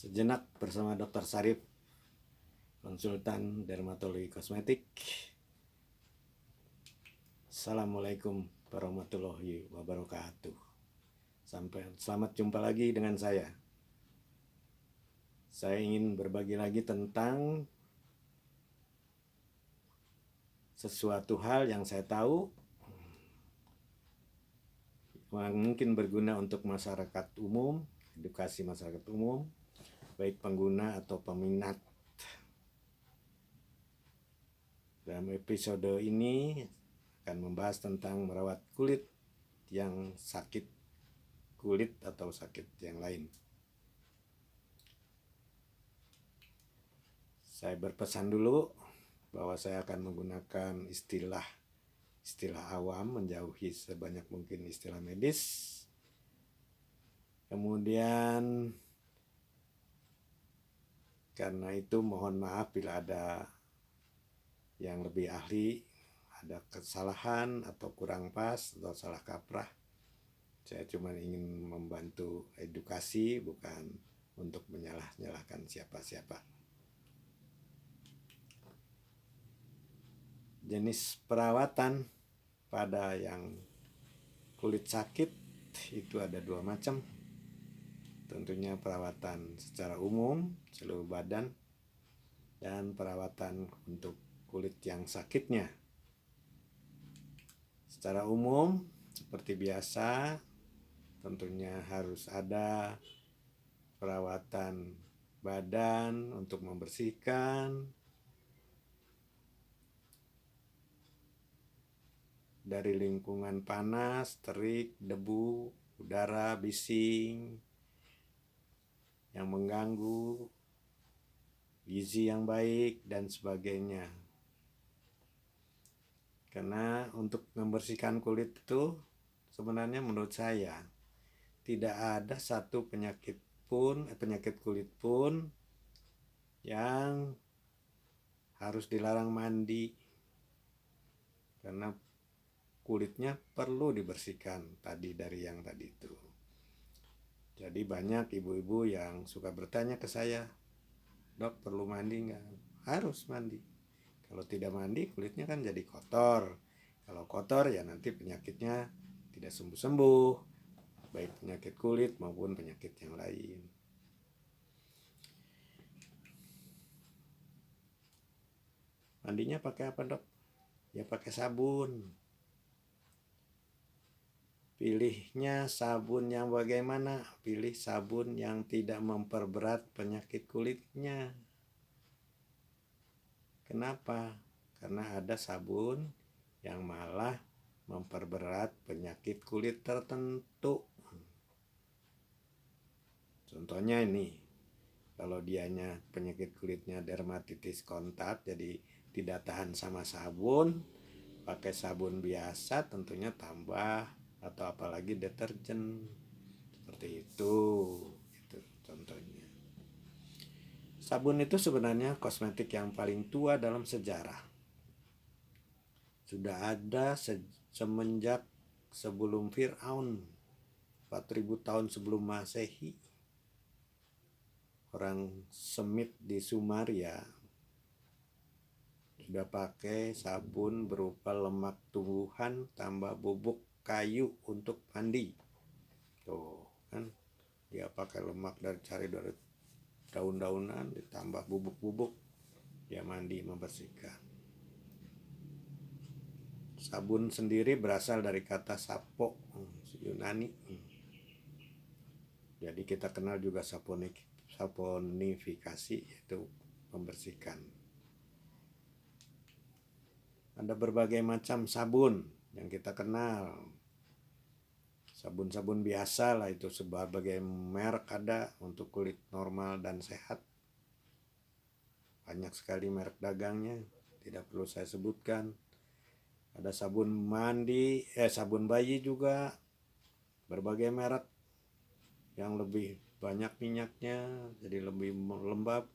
Sejenak bersama Dr. Sarif, konsultan dermatologi kosmetik. Assalamualaikum warahmatullahi wabarakatuh. Selamat jumpa lagi dengan saya. Saya ingin berbagi lagi tentang sesuatu hal yang saya tahu mungkin berguna untuk masyarakat umum, edukasi masyarakat umum, baik pengguna atau peminat. Dalam episode ini akan membahas tentang merawat kulit yang sakit kulit atau sakit yang lain. Saya berpesan dulu bahwa saya akan menggunakan istilah awam, menjauhi sebanyak mungkin istilah medis. Kemudian karena itu mohon maaf bila ada yang lebih ahli, ada kesalahan atau kurang pas atau salah kaprah. Saya cuma ingin membantu edukasi, bukan untuk menyalahkan siapa-siapa. Jenis perawatan pada yang kulit sakit itu ada dua macam. Tentunya perawatan secara umum, seluruh badan, dan perawatan untuk kulit yang sakitnya. Secara umum, seperti biasa, tentunya harus ada perawatan badan untuk membersihkan dari lingkungan panas, terik, debu, udara, bising yang mengganggu, gizi yang baik, dan sebagainya. Karena untuk membersihkan kulit itu sebenarnya menurut saya tidak ada satu penyakit kulit pun yang harus dilarang mandi, karena kulitnya perlu dibersihkan dari yang tadi itu. Jadi banyak ibu-ibu yang suka bertanya ke saya, "Dok, perlu mandi nggak?" Harus mandi. Kalau tidak mandi, kulitnya kan jadi kotor. Kalau kotor ya nanti penyakitnya tidak sembuh-sembuh, baik penyakit kulit maupun penyakit yang lain. Mandinya pakai apa, Dok? Ya pakai sabun. Pilihnya sabun yang bagaimana? Pilih sabun yang tidak memperberat penyakit kulitnya. Kenapa? Karena ada sabun yang malah memperberat penyakit kulit tertentu. Contohnya ini, kalau dianya penyakit kulitnya dermatitis kontak, jadi tidak tahan sama sabun, pakai sabun biasa tentunya tambah, atau apalagi deterjen seperti itu contohnya. Sabun itu sebenarnya kosmetik yang paling tua dalam sejarah. Sudah ada semenjak sebelum Fir'aun, 4000 tahun sebelum Masehi. Orang Semit di Sumeria sudah pakai sabun berupa lemak tumbuhan tambah bubuk kayu untuk mandi. Tuh kan, dia pakai lemak dari daun-daunan ditambah bubuk-bubuk, dia mandi membersihkan. Sabun sendiri berasal dari kata sapo, Yunani. Jadi kita kenal juga saponifikasi, yaitu membersihkan. Ada berbagai macam sabun yang kita kenal. Sabun-sabun biasa lah, itu sebagai merek ada untuk kulit normal dan sehat. Banyak sekali merek dagangnya, tidak perlu saya sebutkan. Ada sabun mandi, sabun bayi juga, berbagai merek yang lebih banyak minyaknya, jadi lebih lembab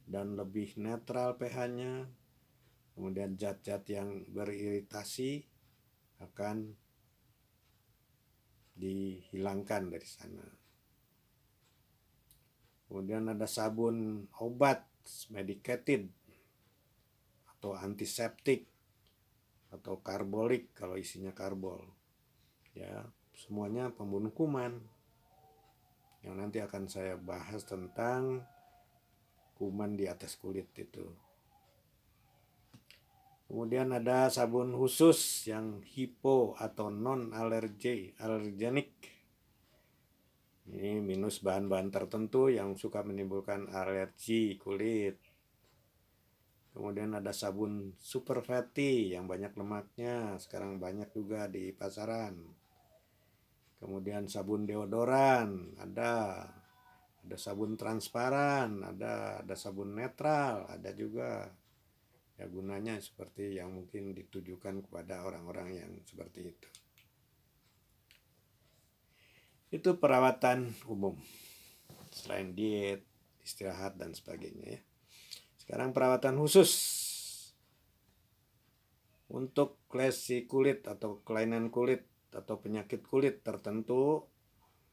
dan lebih netral pH-nya. Kemudian zat-zat yang beriritasi akan dihilangkan dari sana. Kemudian ada sabun obat medicated atau antiseptik atau karbolik kalau isinya karbol. Ya, semuanya pembunuh kuman. Yang nanti akan saya bahas tentang kuman di atas kulit itu. Kemudian ada sabun khusus yang hipo atau non alergenik. Ini minus bahan-bahan tertentu yang suka menimbulkan alergi kulit. Kemudian ada sabun super fatty yang banyak lemaknya, sekarang banyak juga di pasaran. Kemudian sabun deodoran, ada sabun transparan, ada sabun netral, ada juga. Ya, gunanya seperti yang mungkin ditujukan kepada orang-orang yang seperti itu. Itu perawatan umum. Selain diet, istirahat dan sebagainya ya. Sekarang perawatan khusus. Untuk lesi kulit atau kelainan kulit atau penyakit kulit tertentu,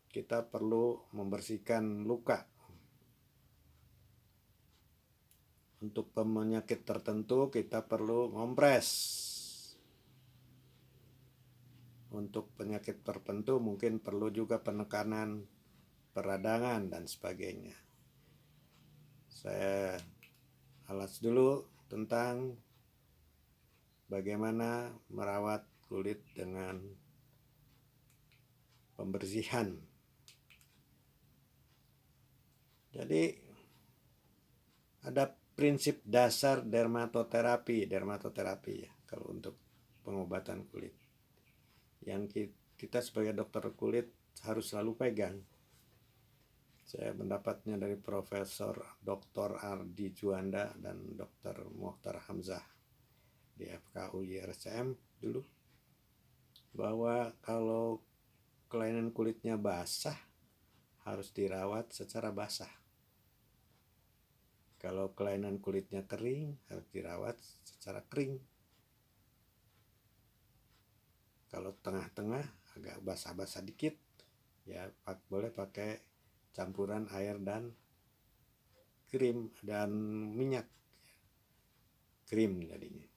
kita perlu membersihkan luka. Untuk penyakit tertentu kita perlu ngompres. Untuk penyakit tertentu mungkin perlu juga penekanan peradangan dan sebagainya. Saya alas dulu tentang bagaimana merawat kulit dengan pembersihan. Jadi ada prinsip dasar dermatoterapi ya kalau untuk pengobatan kulit. Yang kita sebagai dokter kulit harus selalu pegang. Saya mendapatnya dari Profesor Dr. Ardi Juanda dan Dr. Mokhtar Hamzah di FKUI RSCM dulu, bahwa kalau kelainan kulitnya basah harus dirawat secara basah. Kalau kelainan kulitnya kering harus dirawat secara kering. Kalau tengah-tengah agak basah-basah dikit, ya boleh pakai campuran air dan krim dan minyak. Krim jadinya.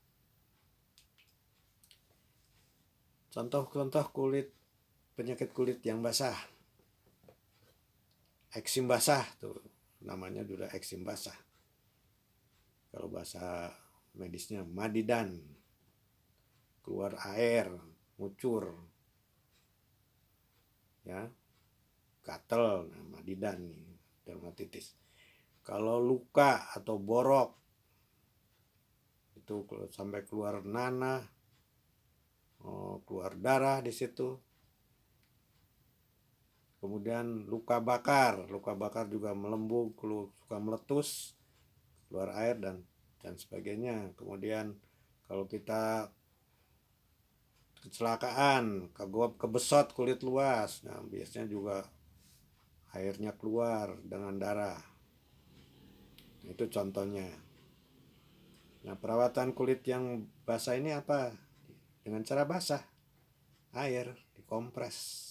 Contoh-contoh penyakit kulit yang basah. Eksim basah tuh, namanya juga eksim basah. Kalau bahasa medisnya madidan, keluar air, ngucur, ya, gatel, madidan nih, dermatitis. Kalau luka atau borok itu sampai keluar nanah, keluar darah di situ. Kemudian luka bakar juga melembung, suka meletus, keluar air dan sebagainya. Kemudian kalau kita kecelakaan, kebesot kulit luas, nah biasanya juga airnya keluar dengan darah. Itu contohnya. Nah, perawatan kulit yang basah ini apa? Dengan cara basah, air dikompres.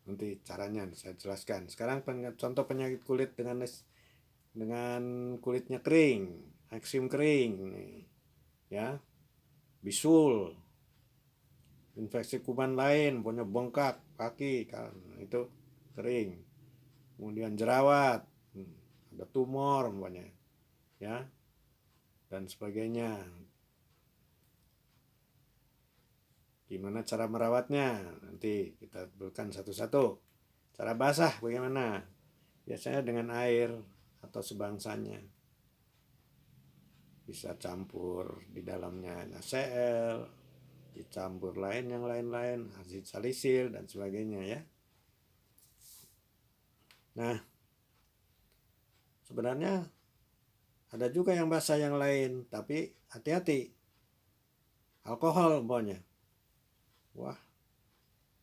Nanti caranya saya jelaskan. Sekarang contoh penyakit kulit dengan kulitnya kering, eksim kering, ya, bisul, infeksi kuman lain, punya bengkak kaki, kan itu kering. Kemudian jerawat, ada tumor, umpamanya, ya, dan sebagainya. Gimana cara merawatnya? Nanti kita berikan satu-satu. Cara basah bagaimana? Biasanya dengan air atau sebangsanya. Bisa campur di dalamnya NaCl, dicampur yang lain-lain, asid salisil dan sebagainya ya. Nah, sebenarnya ada juga yang basah yang lain, tapi hati-hati. Alkohol umpamanya. Wah,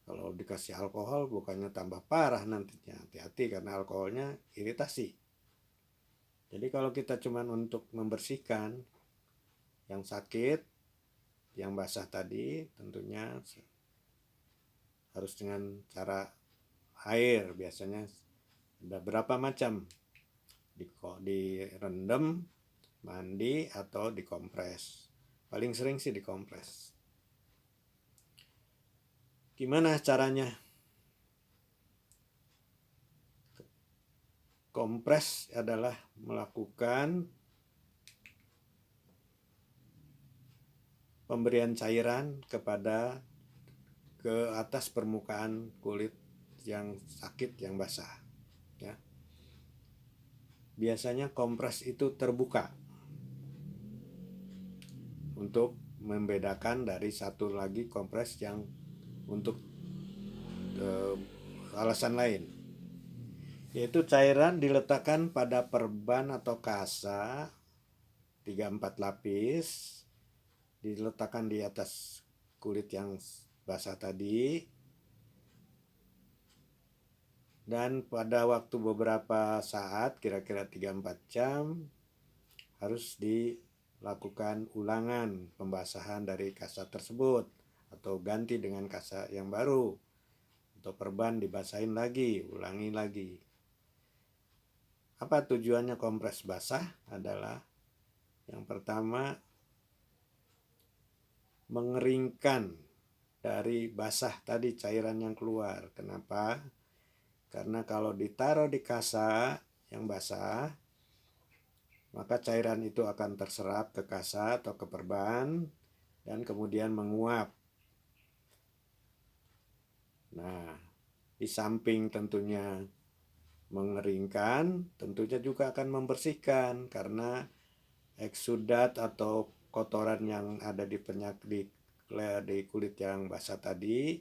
kalau dikasih alkohol bukannya tambah parah nantinya. Hati-hati karena alkoholnya iritasi. Jadi kalau kita cuma untuk membersihkan yang sakit, yang basah tadi, tentunya harus dengan cara air. Biasanya ada berapa macam, direndam, mandi, atau dikompres. Paling sering sih dikompres. Gimana caranya? Kompres adalah melakukan pemberian cairan ke atas permukaan kulit yang sakit, yang basah, ya. Biasanya kompres itu terbuka untuk membedakan dari satu lagi kompres yang untuk alasan lain, yaitu cairan diletakkan pada perban atau kasa 3-4 lapis, diletakkan di atas kulit yang basah tadi, dan pada waktu beberapa saat, kira-kira 3-4 jam, harus dilakukan ulangan pembasahan dari kasa tersebut atau ganti dengan kasa yang baru, atau perban dibasahin lagi, ulangi lagi. Apa tujuannya kompres basah? Adalah yang pertama, mengeringkan dari basah tadi cairan yang keluar. Kenapa? Karena kalau ditaruh di kasa yang basah, maka cairan itu akan terserap ke kasa atau ke perban dan kemudian menguap. Nah, di samping tentunya mengeringkan, tentunya juga akan membersihkan, karena eksudat atau kotoran yang ada di kulit yang basah tadi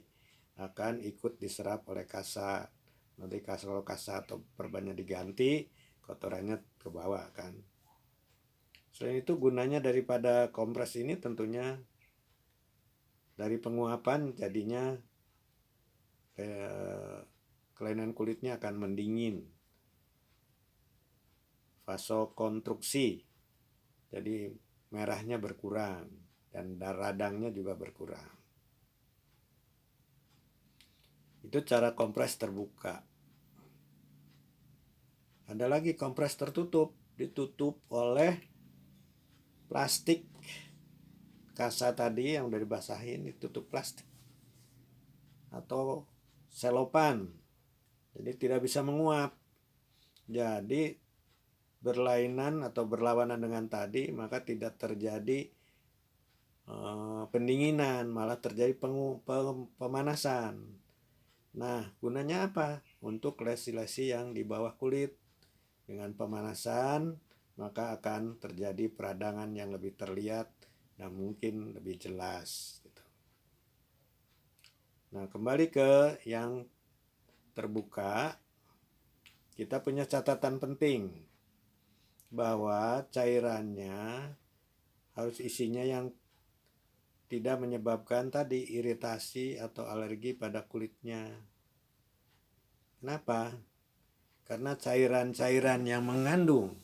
akan ikut diserap oleh kasa. Nanti kalau kasa atau perbannya diganti, kotorannya ke bawah kan. Selain itu, gunanya daripada kompres ini tentunya dari penguapan jadinya kelainan kulitnya akan mendingin, vasokonstruksi, jadi merahnya berkurang dan radangnya juga berkurang. Itu cara kompres terbuka. Ada lagi kompres tertutup, ditutup oleh plastik kasa tadi yang udah dibasahin, ditutup plastik atau selopan, jadi tidak bisa menguap. Jadi berlainan atau berlawanan dengan tadi, maka tidak terjadi pendinginan, malah terjadi pemanasan. Nah, gunanya apa? Untuk lesi-lesi yang di bawah kulit. Dengan pemanasan, maka akan terjadi peradangan yang lebih terlihat dan mungkin lebih jelas. Nah, kembali ke yang terbuka, kita punya catatan penting bahwa cairannya harus isinya yang tidak menyebabkan tadi iritasi atau alergi pada kulitnya. Kenapa? Karena cairan-cairan yang mengandung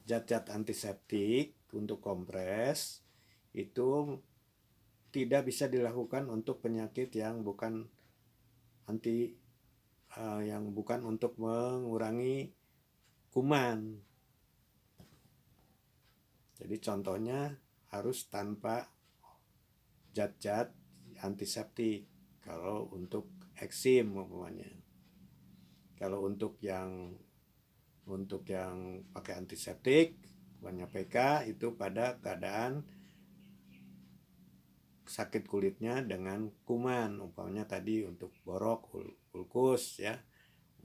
zat-zat antiseptik untuk kompres itu tidak bisa dilakukan untuk penyakit yang bukan untuk mengurangi kuman. Jadi contohnya harus tanpa zat-zat antiseptik kalau untuk eksim umpamanya. Kalau untuk yang pakai antiseptik, banyak PK itu pada keadaan sakit kulitnya dengan kuman, umpamanya tadi untuk borok, ulkus ya,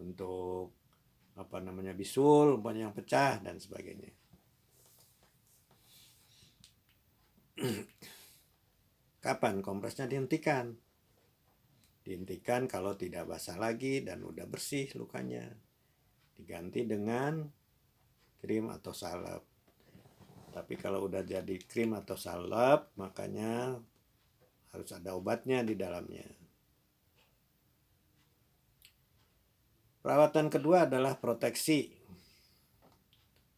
untuk bisul, umpamanya yang pecah dan sebagainya. Kapan kompresnya dihentikan? Dihentikan kalau tidak basah lagi dan udah bersih lukanya. Diganti dengan krim atau salep. Tapi kalau udah jadi krim atau salep, makanya harus ada obatnya di dalamnya. Perawatan kedua adalah proteksi.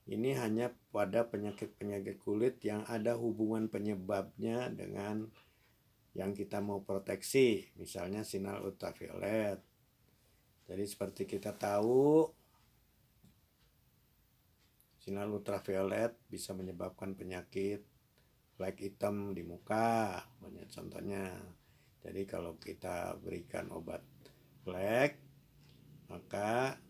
Ini hanya pada penyakit-penyakit kulit yang ada hubungan penyebabnya dengan yang kita mau proteksi, misalnya sinar ultraviolet, Jadi seperti kita tahu, sinar ultraviolet bisa menyebabkan penyakit flek hitam di muka, banyak contohnya. Jadi kalau kita berikan obat flek, maka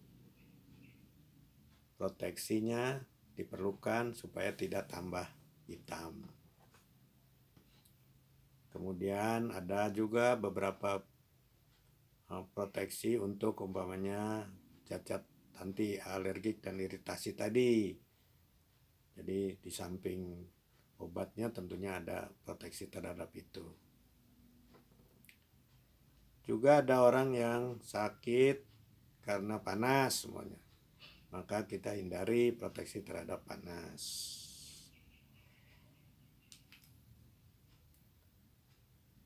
proteksinya diperlukan supaya tidak tambah hitam. Kemudian ada juga beberapa proteksi untuk umpamanya cacat anti alergik dan iritasi tadi. Jadi di samping obatnya tentunya ada proteksi terhadap itu. Juga ada orang yang sakit karena panas semuanya. Maka kita hindari proteksi terhadap panas.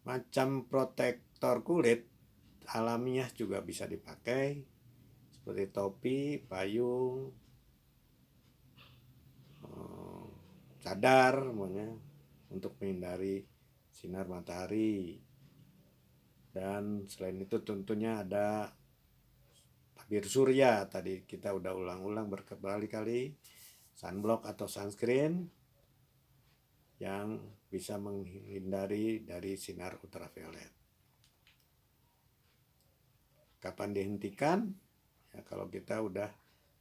Macam protektor kulit alamiah juga bisa dipakai, seperti topi, payung, cadar semuanya, untuk menghindari sinar matahari. Dan selain itu tentunya ada tabir surya, tadi kita udah ulang-ulang berkali-kali, sunblock atau sunscreen yang bisa menghindari dari sinar ultraviolet. Kapan dihentikan? Ya, kalau kita udah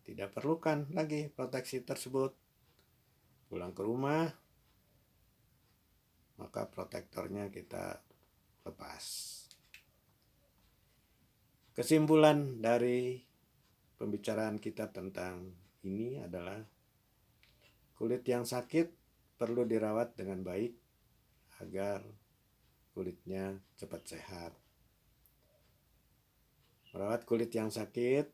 tidak perlukan lagi proteksi tersebut, pulang ke rumah, maka protektornya kita lepas. Kesimpulan dari pembicaraan kita tentang ini adalah kulit yang sakit perlu dirawat dengan baik agar kulitnya cepat sehat. Merawat kulit yang sakit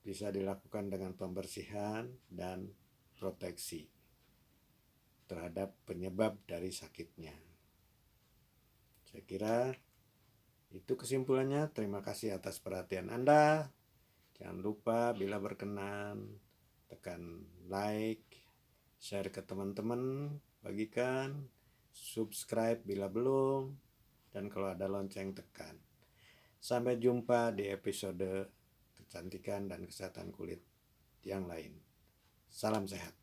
bisa dilakukan dengan pembersihan dan proteksi terhadap penyebab dari sakitnya. Saya kira itu kesimpulannya. Terima kasih atas perhatian Anda. Jangan lupa bila berkenan tekan like, share ke teman-teman, bagikan, subscribe bila belum, dan kalau ada lonceng tekan. Sampai jumpa di episode kecantikan dan kesehatan kulit yang lain. Salam sehat.